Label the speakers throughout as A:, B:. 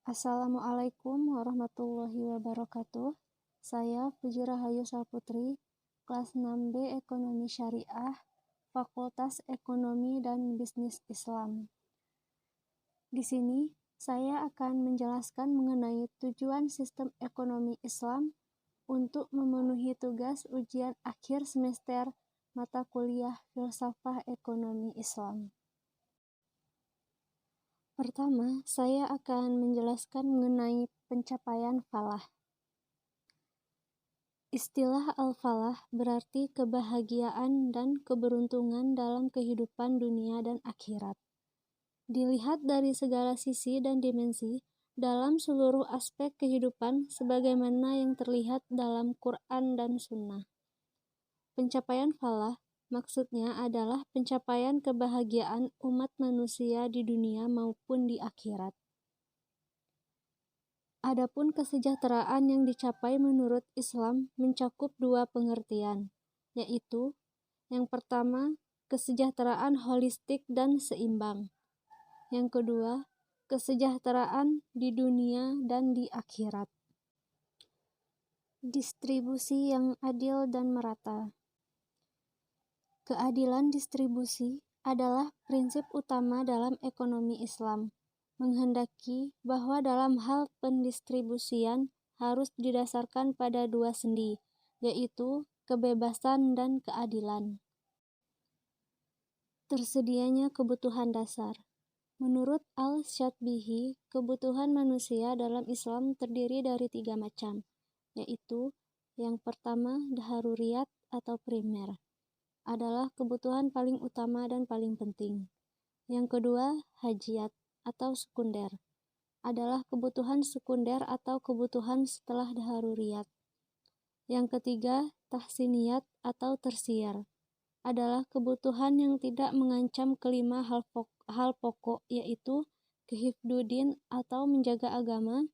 A: Assalamualaikum warahmatullahi wabarakatuh. Saya Puji Rahayu Salputri, kelas 6B Ekonomi Syariah, Fakultas Ekonomi dan Bisnis Islam. Di sini, saya akan menjelaskan mengenai tujuan sistem ekonomi Islam untuk memenuhi tugas ujian akhir semester mata kuliah Filsafah Ekonomi Islam. Pertama, saya akan menjelaskan mengenai pencapaian falah. Istilah al-falah berarti kebahagiaan dan keberuntungan dalam kehidupan dunia dan akhirat. Dilihat dari segala sisi dan dimensi, dalam seluruh aspek kehidupan sebagaimana yang terlihat dalam Quran dan Sunnah. Pencapaian falah maksudnya adalah pencapaian kebahagiaan umat manusia di dunia maupun di akhirat. Adapun kesejahteraan yang dicapai menurut Islam mencakup dua pengertian, yaitu yang pertama, kesejahteraan holistik dan seimbang. Yang kedua, kesejahteraan di dunia dan di akhirat. Distribusi yang adil dan merata. Keadilan distribusi adalah prinsip utama dalam ekonomi Islam, menghendaki bahwa dalam hal pendistribusian harus didasarkan pada dua sendi, yaitu kebebasan dan keadilan. Tersedianya kebutuhan dasar. Menurut Al-Syatbihi, kebutuhan manusia dalam Islam terdiri dari 3 macam, yaitu yang pertama, daharuriyat atau primer, adalah kebutuhan paling utama dan paling penting. Yang kedua, hajiyat atau sekunder, adalah kebutuhan sekunder atau kebutuhan setelah daharuriyat. Yang ketiga, tahsiniyat atau tersier, adalah kebutuhan yang tidak mengancam kelima hal pokok, yaitu kehifdudin atau menjaga agama,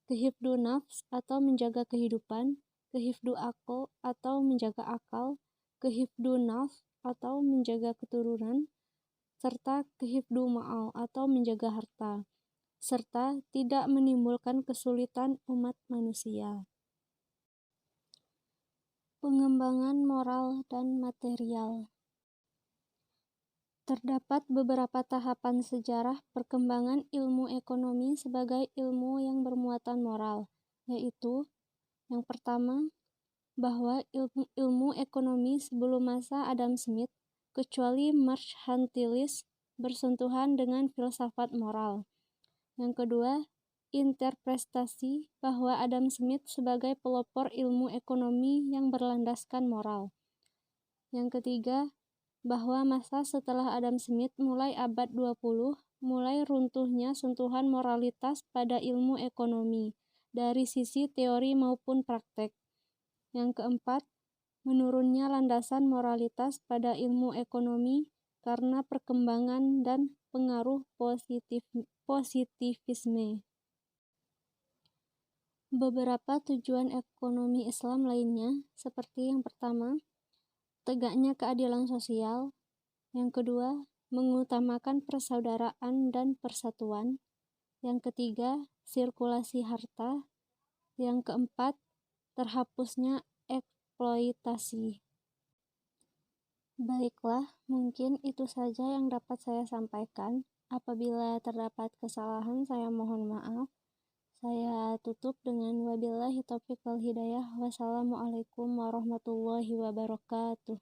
A: kehifdu nafs atau menjaga kehidupan, kehifdu akal atau menjaga akal, kehifdu nafs atau menjaga keturunan, serta kehifdu ma'al atau menjaga harta, serta tidak menimbulkan kesulitan umat manusia. Pengembangan moral dan material. Terdapat beberapa tahapan sejarah perkembangan ilmu ekonomi sebagai ilmu yang bermuatan moral, yaitu yang pertama, bahwa ilmu ekonomi sebelum masa Adam Smith, kecuali mercantilis, bersentuhan dengan filsafat moral. Yang kedua, interpretasi bahwa Adam Smith sebagai pelopor ilmu ekonomi yang berlandaskan moral. Yang ketiga, bahwa masa setelah Adam Smith mulai abad 20, mulai runtuhnya sentuhan moralitas pada ilmu ekonomi, dari sisi teori maupun praktek. Yang keempat, menurunnya landasan moralitas pada ilmu ekonomi karena perkembangan dan pengaruh positivisme. Beberapa tujuan ekonomi Islam lainnya, seperti yang pertama, tegaknya keadilan sosial. Yang kedua, mengutamakan persaudaraan dan persatuan. Yang ketiga, sirkulasi harta. Yang keempat, terhapusnya eksploitasi. Baiklah, mungkin itu saja yang dapat saya sampaikan. Apabila terdapat kesalahan, saya mohon maaf. Saya tutup dengan wabillahi taufiq wal hidayah. Wassalamualaikum warahmatullahi wabarakatuh.